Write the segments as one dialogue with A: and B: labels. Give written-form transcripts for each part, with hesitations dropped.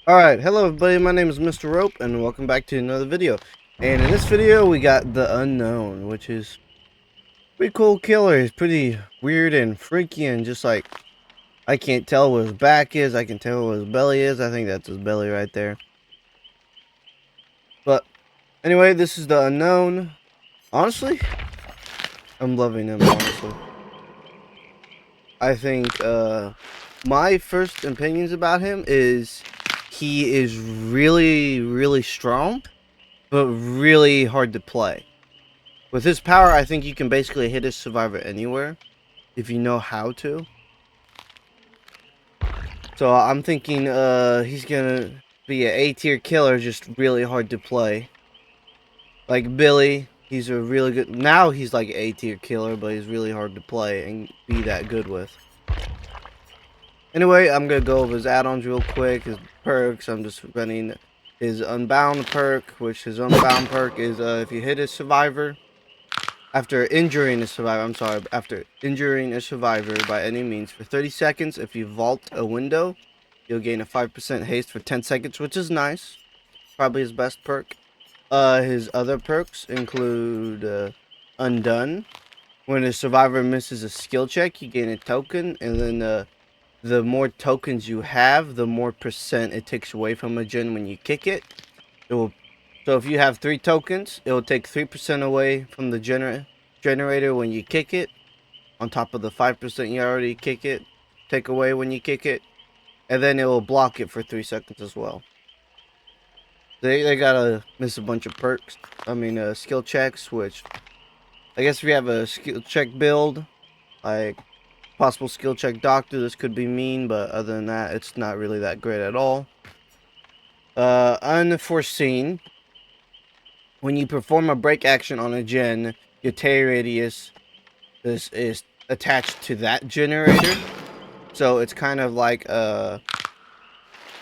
A: Alright, hello everybody, my name is Mr. Rope, and welcome back to another video. And in this video, we got The Unknown, which is pretty cool killer. He's pretty weird and freaky, and just like, I can't tell what his back is, I can tell what his belly is. I think that's his belly right there. But, anyway, this is The Unknown. Honestly, I'm loving him, honestly. I think, my first opinions about him is he is really, really strong, but really hard to play. With his power, I think you can basically hit a survivor anywhere if you know how to. So I'm thinking he's gonna be an A-tier killer, just really hard to play. Like Billy, he's a really good, now he's like an A-tier killer, but he's really hard to play and be that good with. Anyway, I'm gonna go over his add-ons real quick, his perks. I'm just running his Unbound perk, which his Unbound perk is if you hit a survivor, after injuring a survivor by any means for 30 seconds, if you vault a window, you'll gain a 5% haste for 10 seconds, which is nice. Probably his best perk. His other perks include Undone. When a survivor misses a skill check, you gain a token, and then the more tokens you have, the more percent it takes away from a gen when you kick it. So if you have 3 tokens, it will take 3% away from the generator when you kick it, on top of the 5% you already take away when you kick it, and then it will block it for 3 seconds as well. They gotta miss a bunch of perks. Skill checks, which I guess if you have a skill check build, like possible skill check doctor, this could be mean, but other than that, it's not really that great at all. Unforeseen. When you perform a break action on a gen, your tear radius is attached to that generator. So it's kind of like I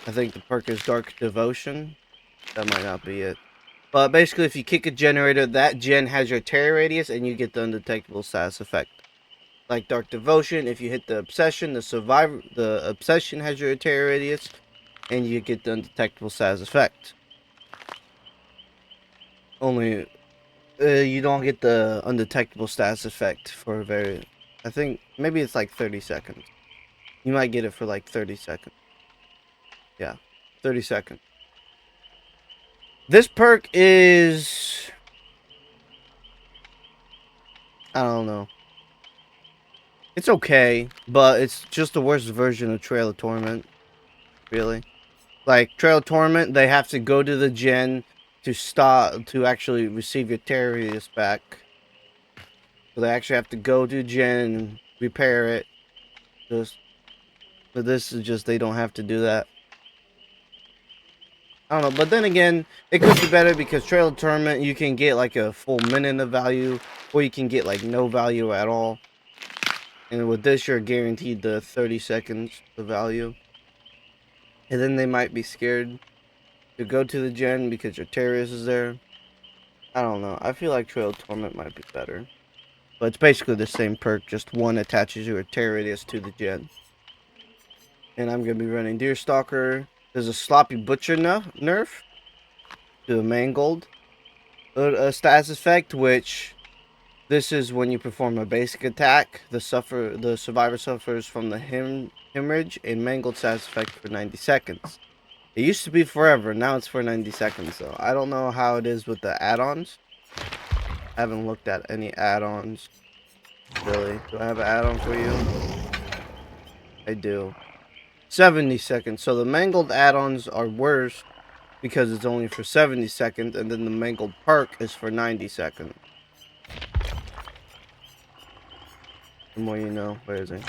A: think the perk is Dark Devotion. That might not be it. But basically, if you kick a generator, that gen has your tear radius, and you get the undetectable status effect. Like Dark Devotion, if you hit the Obsession, the Obsession has your tear radius, and you get the undetectable status effect. Only you don't get the undetectable status effect for I think maybe it's like 30 seconds. You might get it for like 30 seconds. Yeah, 30 seconds. This perk is, I don't know. It's okay, but it's just the worst version of Trail of Torment, really. Like, Trail of Torment, they have to go to the gen to actually receive your tear radius back. So they actually have to go to gen and repair it. But this is just, they don't have to do that. I don't know, but then again, it could be better because Trail of Torment, you can get like a full minute of value, or you can get like no value at all. And with this, you're guaranteed the 30 seconds of value. And then they might be scared to go to the gen because your terrorist is there. I don't know. I feel like Trail of Torment might be better. But it's basically the same perk, just one attaches your terrorist to the gen. And I'm going to be running Deerstalker. There's a Sloppy Butcher nerf to a Mangold status effect, which this is when you perform a basic attack. The survivor suffers from the hemorrhage and Mangold status effect for 90 seconds. It used to be forever, now it's for 90 seconds, so I don't know how it is with the add-ons. I haven't looked at any add-ons, really. Do I have an add-on for you? I do. 70 seconds, so the Mangled add-ons are worse because it's only for 70 seconds, and then the Mangled perk is for 90 seconds. The more you know. Where is it?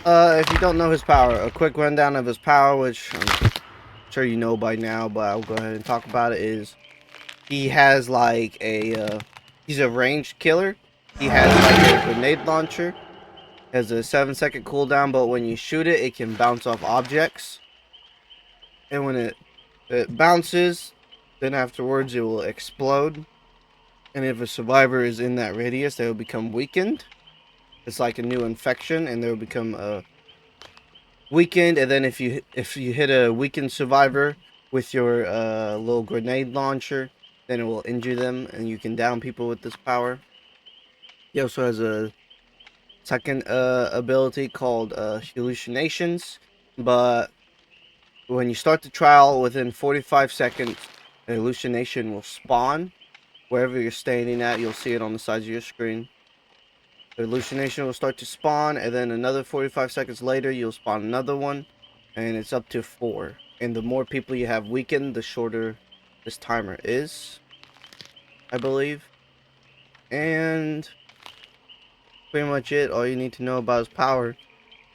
A: If you don't know his power, a quick rundown of his power, which I'm sure you know by now, but I'll go ahead and talk about it, is he has like he's a ranged killer. He has like a grenade launcher. Has a 7-second cooldown, but when you shoot it, it can bounce off objects. And when it bounces, then afterwards it will explode. And if a survivor is in that radius, they will become weakened. It's like a new infection, and they will become weakened, and then if you hit a weakened survivor with your little grenade launcher, then it will injure them, and you can down people with this power. He also has a second ability called hallucinations, but when you start the trial, within 45 seconds, a hallucination will spawn wherever you're standing at. You'll see it on the sides of your screen. The hallucination will start to spawn, and then another 45 seconds later, you'll spawn another one, and it's up to 4. And the more people you have weakened, the shorter this timer is, I believe. And pretty much it. All you need to know about his power.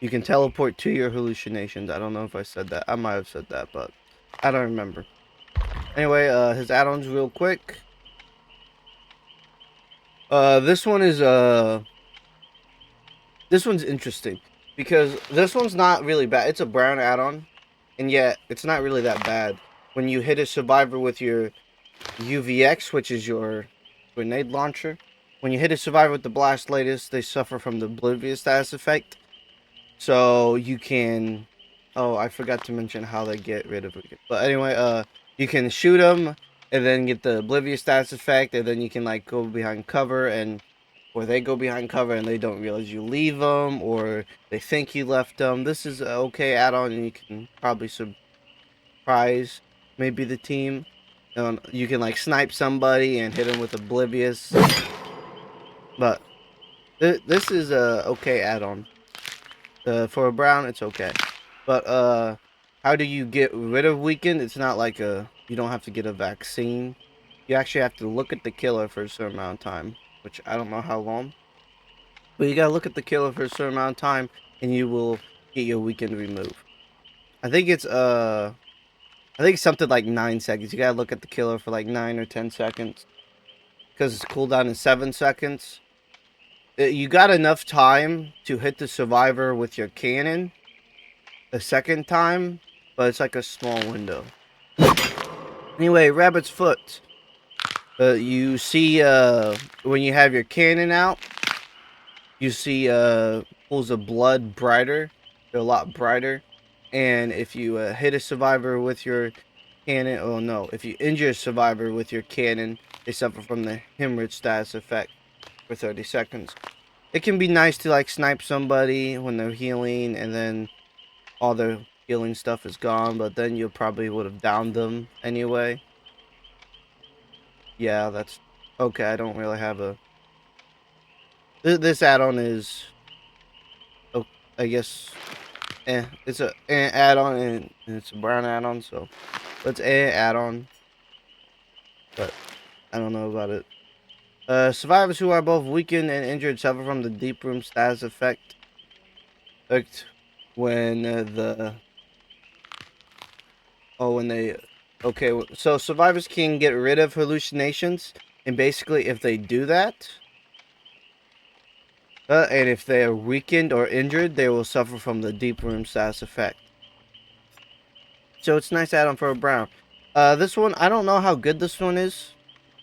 A: You can teleport to your hallucinations. I don't know if I said that. I might have said that, but I don't remember. Anyway, his add-ons real quick. This one is this one's interesting because this one's not really bad. It's a brown add-on, and yet it's not really that bad. When you hit a survivor with your UVX, which is your grenade launcher, when you hit a survivor with the blast latest, they suffer from the oblivious status effect. So you can, oh, I forgot to mention how they get rid of it. But anyway, you can shoot them and then get the oblivious status effect, and then you can like go behind cover, and or they go behind cover and they don't realize you leave them, or they think you left them. This is an okay add-on, and you can probably surprise maybe the team. You can like snipe somebody and hit them with oblivious. But this is a okay add-on. For a brown, it's okay. But how do you get rid of weakened? It's not like you don't have to get a vaccine. You actually have to look at the killer for a certain amount of time, which I don't know how long. But you gotta look at the killer for a certain amount of time, and you will get your weakened removed. I think it's something like 9 seconds. You gotta look at the killer for like 9 or 10 seconds, because its cooldown is 7 seconds. You got enough time to hit the survivor with your cannon a second time, but it's like a small window. Anyway, Rabbit's Foot. You see, when you have your cannon out, you see pools of blood brighter. They're a lot brighter. And if you hit a survivor with your cannon, oh no, if you injure a survivor with your cannon, they suffer from the hemorrhage status effect for 30 seconds. It can be nice to like snipe somebody when they're healing, and then all their healing stuff is gone, but then you probably would have downed them anyway. Yeah, that's okay. I don't really have a this add-on is, oh, I guess, it's a add-on, and it's a brown add-on, so it's add-on, but I don't know about it. Survivors who are both weakened and injured suffer from the deep room status effect. When okay, so survivors can get rid of hallucinations, and basically if they do that, and if they are weakened or injured, they will suffer from the deep room status effect. So it's a nice add-on for a brown. This one, I don't know how good this one is,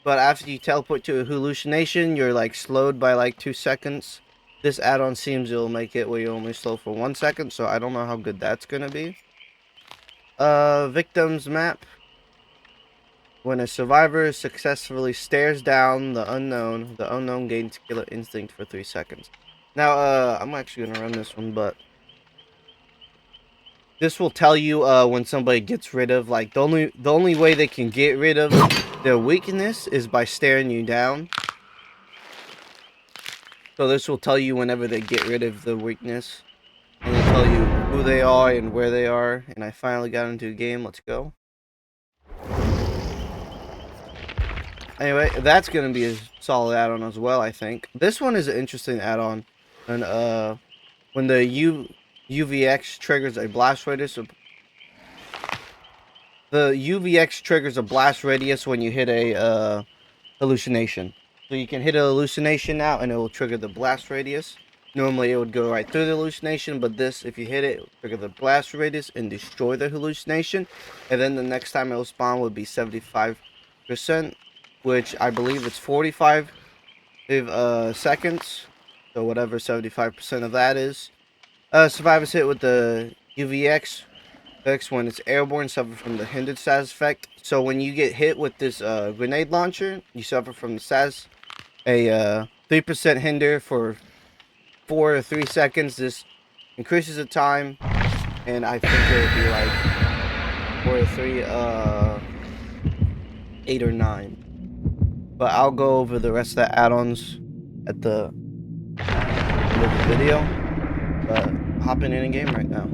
A: but after you teleport to a hallucination, you're like slowed by like 2 seconds. This add-on seems it'll make it where you're only slow for 1 second, so I don't know how good that's gonna be. Victims map. When a survivor successfully stares down the unknown gains killer instinct for 3 seconds. Now, I'm actually gonna run this one, but this will tell you when somebody gets rid of, like, the only way they can get rid of their weakness is by staring you down. So this will tell you whenever they get rid of the weakness, and it'll tell you who they are and where they are. And I finally got into a game. Let's go. Anyway, that's gonna be a solid add-on as well, I think. This one is an interesting add-on, and when the UVX triggers a blast radius. The UVX triggers a blast radius when you hit a hallucination. So you can hit a hallucination now, and it will trigger the blast radius. Normally it would go right through the hallucination, but this, if you hit it, it will trigger the blast radius and destroy the hallucination. And then the next time it will spawn would be 75%, which I believe it's 45 seconds. So whatever 75% of that is. Survivors hit with the UVX effects when it's airborne suffer from the hindered SAS effect. So when you get hit with this grenade launcher, you suffer from the SAS. A 3% hinder for 4 or 3 seconds. This increases the time, and I think it would be like 4 or 3, 8 or 9. But I'll go over the rest of the add-ons at the end of the video. But hopping in a game right now.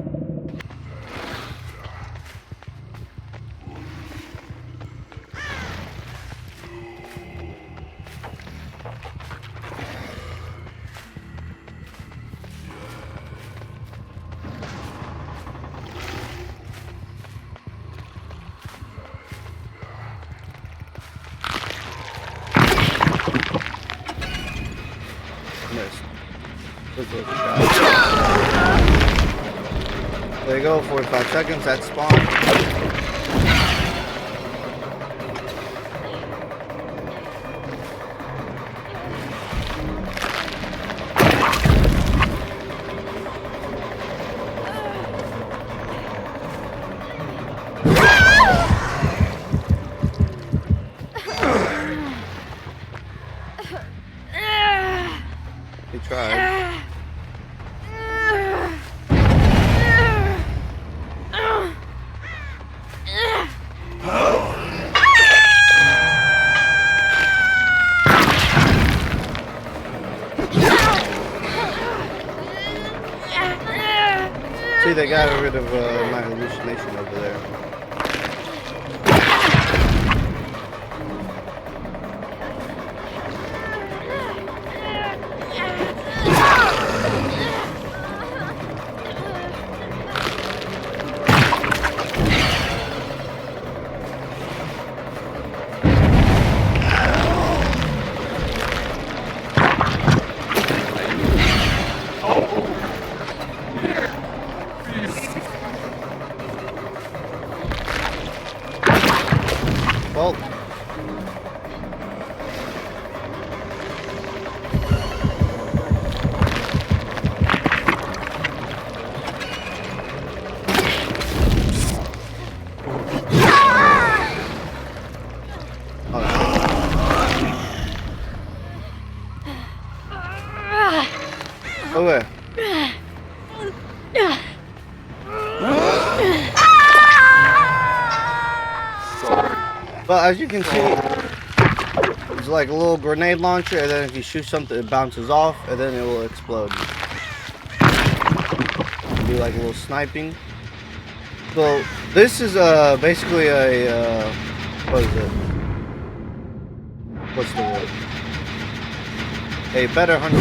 A: Missed. There you go, 45 seconds, that's spawn. He tried. See, they got rid of my hallucination over there. Well, okay. But as you can see, it's like a little grenade launcher, and then if you shoot something, it bounces off, and then it will explode. It'll be like a little sniping. So this is basically a what is it? What's the word? A better hunter.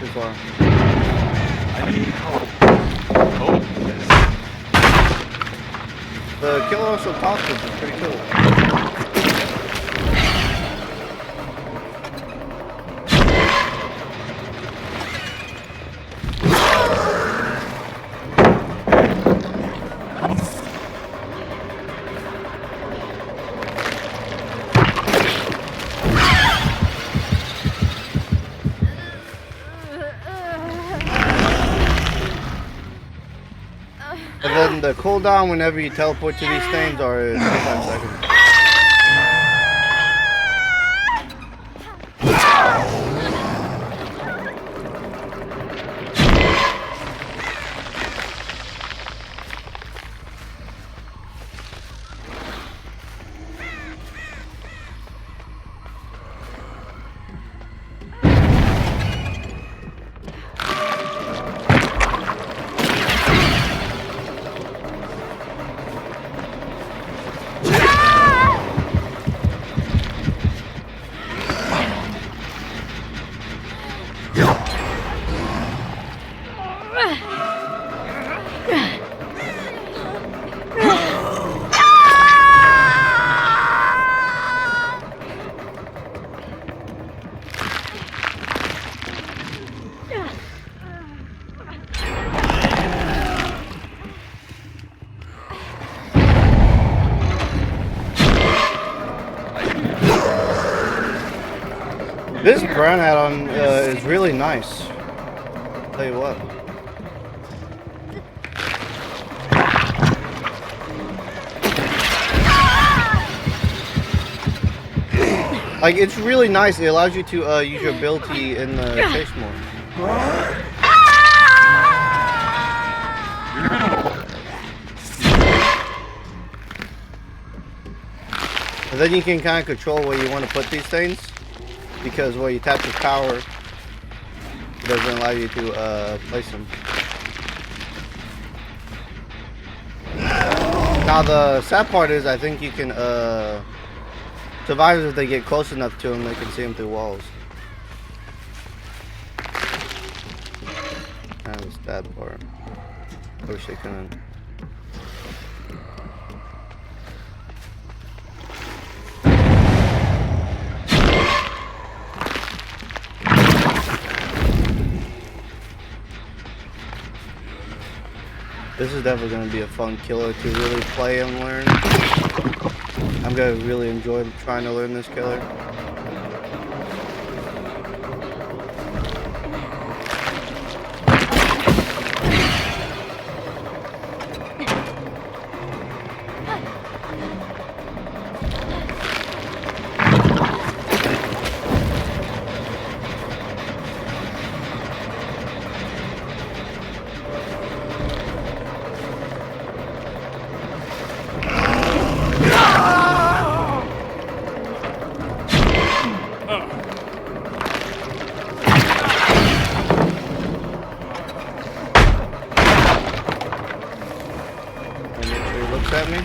A: Too far.
B: I need help. Hope this.
A: The killer also talks, which is pretty cool. And then the cooldown whenever you teleport to these things are 25 seconds. This brown add-on is really nice. Tell you what. Like, it's really nice. It allows you to use your ability in the chase mode. And then you can kind of control where you want to put these things, because where you tap your power, it doesn't allow you to place them. Now the sad part is, I think you can survivors, if they get close enough to them, they can see them through walls. That was that part. I wish they couldn't. This is definitely going to be a fun killer to really play and learn. I'm going to really enjoy trying to learn this killer. At me.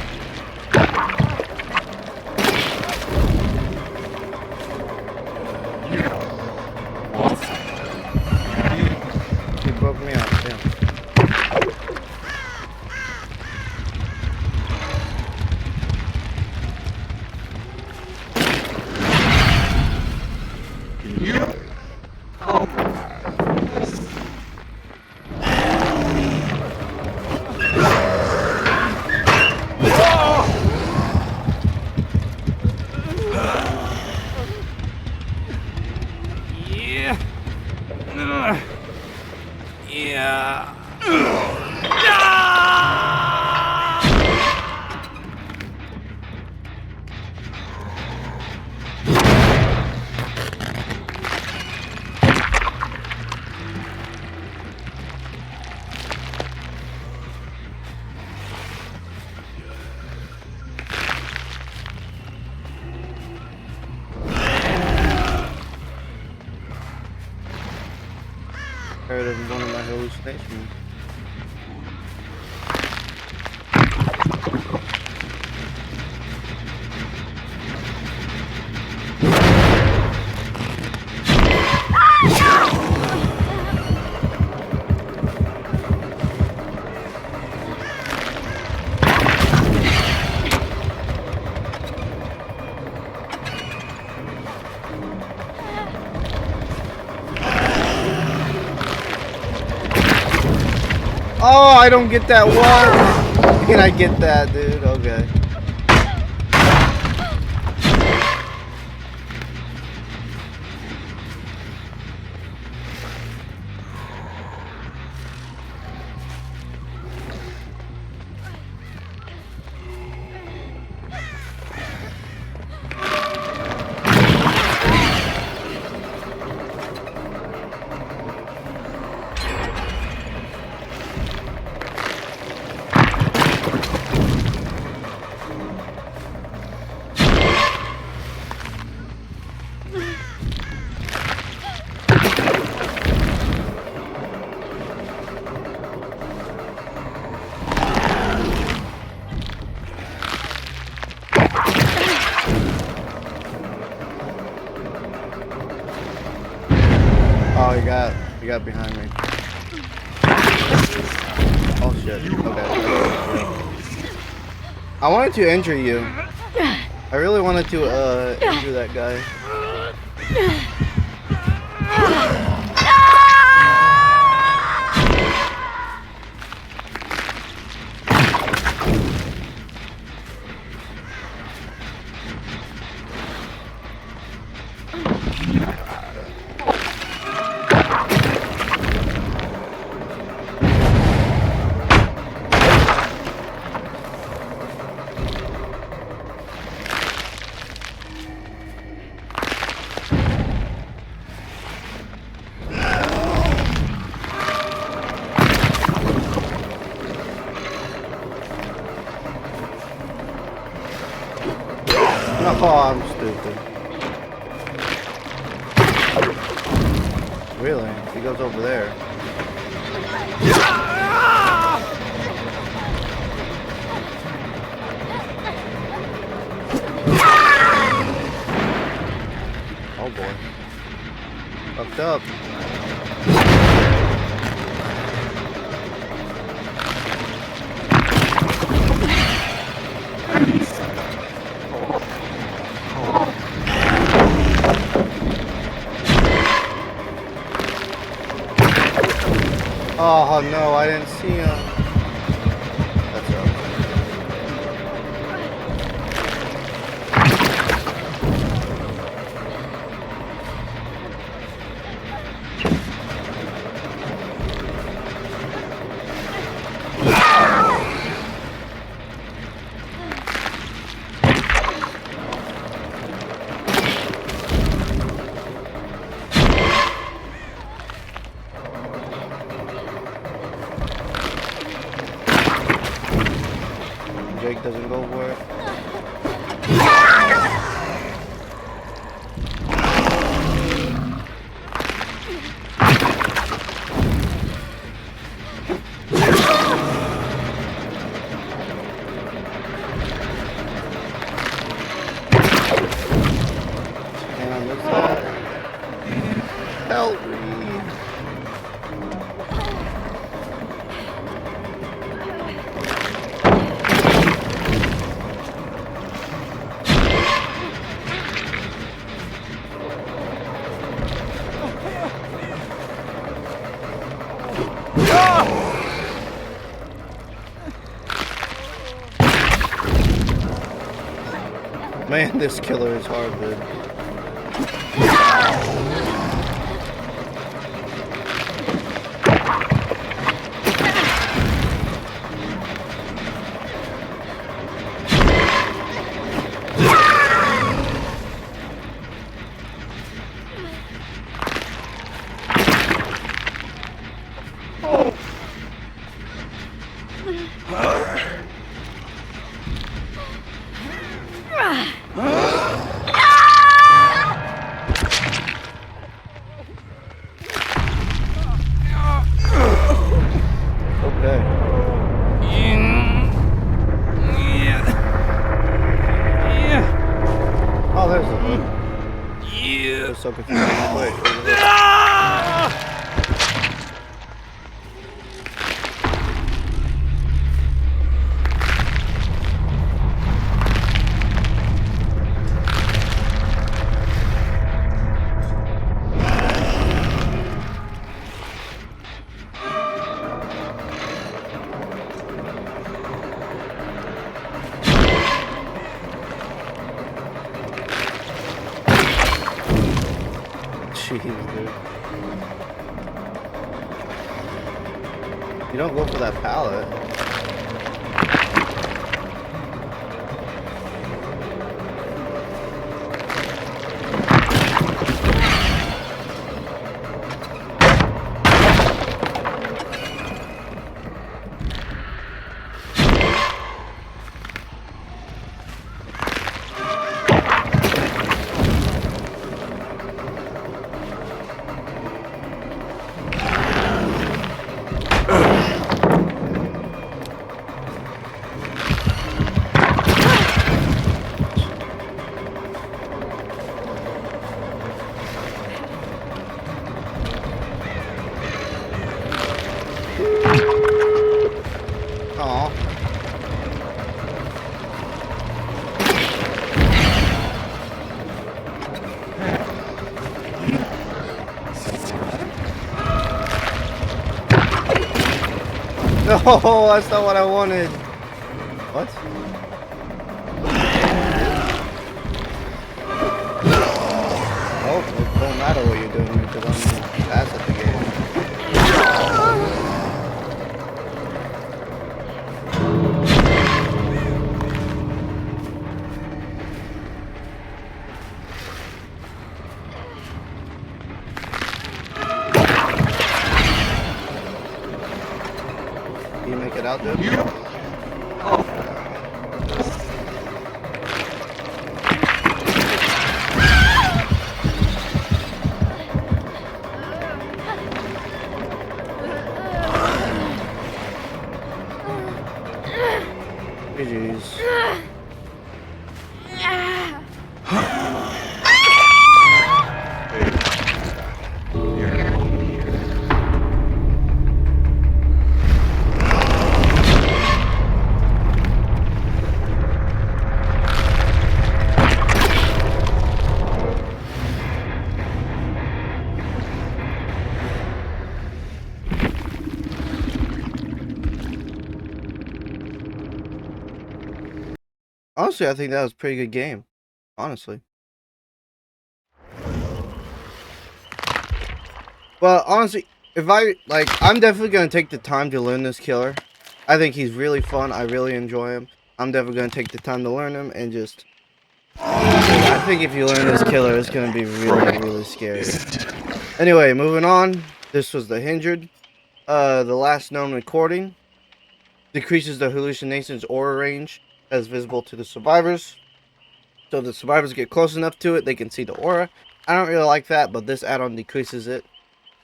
A: He broke me out, damn.
B: Yeah.
A: Heard of one of my hallucinations. Oh, I don't get that one. Can I get that, dude? Okay. Oh, he got behind me. Oh shit. Okay. I wanted to injure you. I really wanted to injure that guy. Oh, I'm stupid. Really? He goes over there. Oh boy. Fucked up. Oh no, I didn't see him. That's right. Jake doesn't go for it. And what's that? Help me. Man, this killer is hard, dude. Okay. Oh, there's the hood. I was so confused. Wait, jeez, dude. You don't go for that pallet. Aw. No, that's not what I wanted. What? Oh, it don't matter what you're doing because I'm fast at the game. Can you make it out, dude? Jeez. Honestly, I think that was a pretty good game. Honestly. Well, honestly, if I'm definitely gonna take the time to learn this killer. I think he's really fun. I really enjoy him. I'm definitely gonna take the time to learn him and just. I think if you learn this killer, it's gonna be really, really scary. Anyway, moving on. This was the Hindered. The last known recording decreases the hallucination's aura range as visible to the survivors. So if the survivors get close enough to it, they can see the aura. I don't really like that, but this add-on decreases it.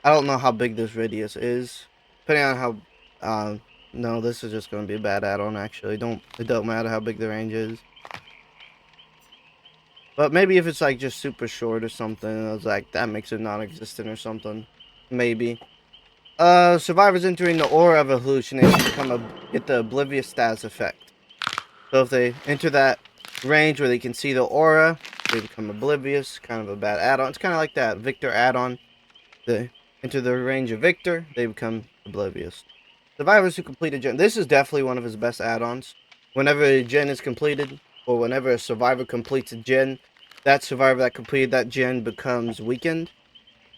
A: I don't know how big this radius is. Depending on how... no, this is just going to be a bad add-on, actually. It don't matter how big the range is. But maybe if it's, like, just super short or something, it's like, that makes it non-existent or something. Maybe. Survivors entering the aura of a hallucination get the Oblivious status effect. So if they enter that range where they can see the aura, they become oblivious. Kind of a bad add-on. It's kind of like that Victor add-on. They enter the range of Victor, they become oblivious. Survivors who complete a gen. This is definitely one of his best add-ons. Whenever a gen is completed, or whenever a survivor completes a gen, that survivor that completed that gen becomes weakened.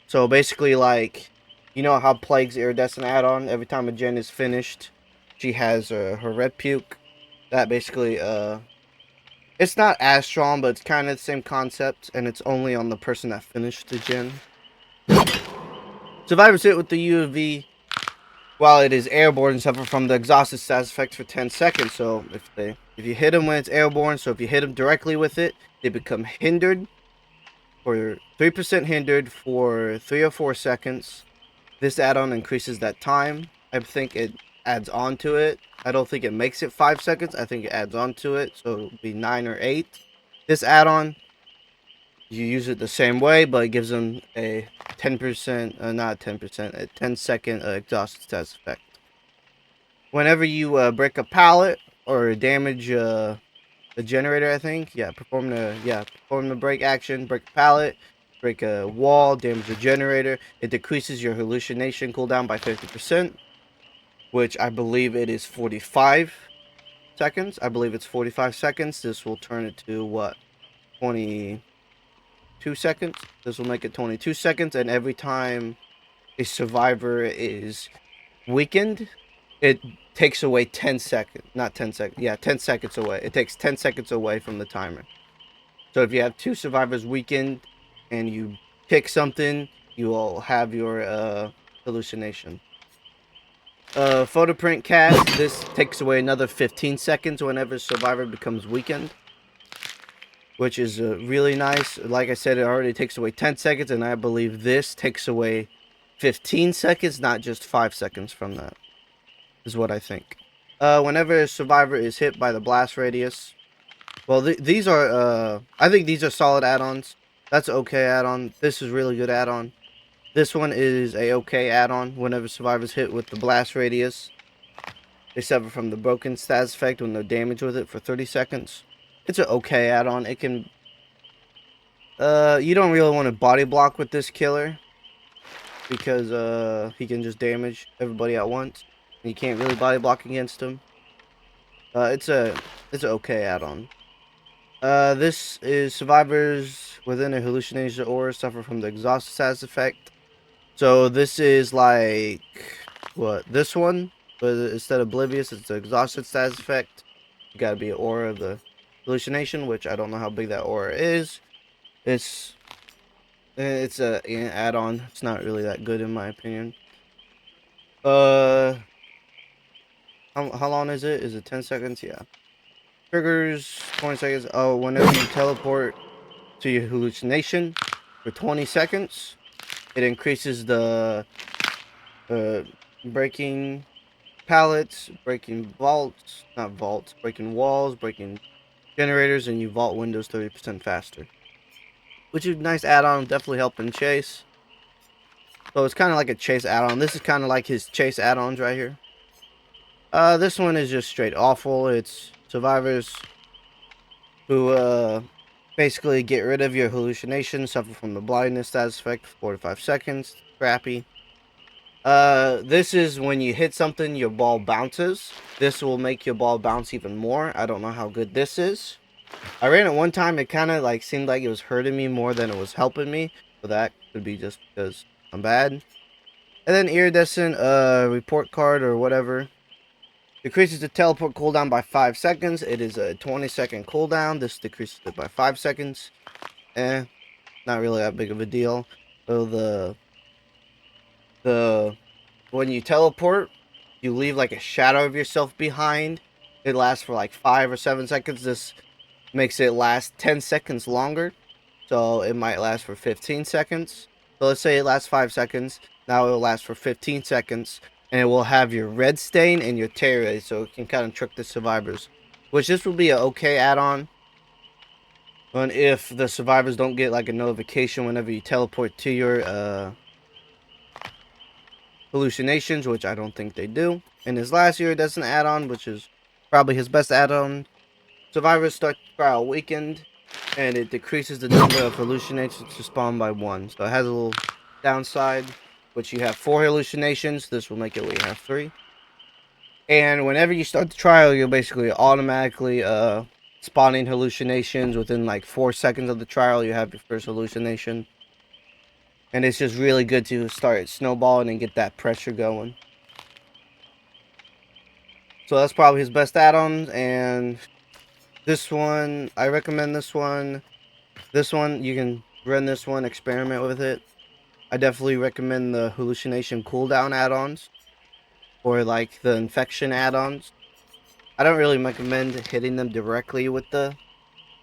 A: So basically, like, you know how Plague's Iridescent add-on, every time a gen is finished, she has her red puke. That basically, it's not as strong, but it's kind of the same concept, and it's only on the person that finished the gen. Survivors hit with the UAV while it is airborne and suffer from the exhausted status effect for 10 seconds. So if you hit them when it's airborne, so if you hit them directly with it, they become hindered for 3% hindered for 3 or 4 seconds. This add-on increases that time. I think it adds on to it. I don't think it makes it 5 seconds. I think it adds on to it, so it'll be 9 or 8. This add-on, you use it the same way, but it gives them a 10%, not 10%, a 10-second exhausted status effect. Whenever you break a pallet or damage the generator, I think, perform the break action, break a pallet, break a wall, damage the generator. It decreases your hallucination cooldown by 50%, which I believe it is 45 seconds. I believe it's 45 seconds. This will turn it to what? 22 seconds. This will make it 22 seconds, and every time a survivor is weakened, it takes away 10 seconds. Not 10 seconds. Yeah, 10 seconds away. It takes 10 seconds away from the timer. So if you have 2 survivors weakened and you pick something, you will have your hallucination. Photo print cast. This takes away another 15 seconds whenever survivor becomes weakened, which is really nice. Like I said, it already takes away 10 seconds, and I believe this takes away 15 seconds, not just 5 seconds from that, is what I think. Whenever a survivor is hit by the blast radius, well, these are, I think these are solid add-ons. That's an okay add-on. This is really good add-on. This one is a okay add-on. Whenever survivors hit with the blast radius, they suffer from the broken status effect when they're damaged with it for 30 seconds. It's an okay add-on. It can... you don't really want to body block with this killer, because he can just damage everybody at once. And you can't really body block against him. It's an okay add-on. This is survivors within a hallucination aura suffer from the exhausted status effect. So this is like what, this one, but instead of oblivious, it's the exhausted status effect. You gotta be an aura of the hallucination, which I don't know how big that aura is. It's an add-on. It's not really that good in my opinion. How long is it? Is it 10 seconds? Yeah. Triggers 20 seconds. Oh, whenever you teleport to your hallucination for 20 seconds, it increases the breaking pallets, breaking vaults, not vaults, breaking walls, breaking generators, and you vault windows 30% faster. Which is a nice add-on, definitely helping Chase. So it's kind of like a Chase add-on. This is kind of like his Chase add-ons right here. This one is just straight awful. It's survivors who basically get rid of your hallucinations, suffer from the blindness status effect for 4 to 5 seconds. Crappy. This is when you hit something, your ball bounces. This will make your ball bounce even more. I don't know how good this is. I ran it one time. It kind of like seemed like it was hurting me more than it was helping me. So that could be just because I'm bad. And then iridescent report card or whatever. Decreases the teleport cooldown by 5 seconds. It is a 20-second cooldown. This decreases it by 5 seconds. Not really that big of a deal. So when you teleport, you leave like a shadow of yourself behind. It lasts for like 5 or 7 seconds. This makes it last 10 seconds longer. So it might last for 15 seconds. So let's say it lasts 5 seconds. Now it will last for 15 seconds. And it will have your red stain and your tear ray. So it can kind of trick the survivors. Which this will be an okay add-on. And if the survivors don't get like a notification whenever you teleport to your hallucinations, which I don't think they do. And his last iridescent add-on, which is probably his best add-on. Survivors start trial weakened, and it decreases the number of hallucinations to spawn by 1. So it has a little downside, which you have 4 hallucinations. This will make it where you have 3. And whenever you start the trial, you'll basically automatically spawning hallucinations. Within like 4 seconds of the trial, you have your first hallucination. And it's just really good to start snowballing and get that pressure going. So that's probably his best add-on. And this one, I recommend this one. This one, you can run this one, experiment with it. I definitely recommend the hallucination cooldown add-ons. Or like the infection add-ons. I don't really recommend hitting them directly with the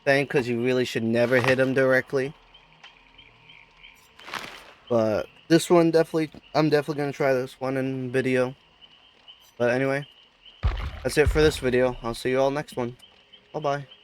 A: thing, because you really should never hit them directly. But this one I'm definitely going to try this one in video. But anyway, that's it for this video. I'll see you all next one. Bye-bye.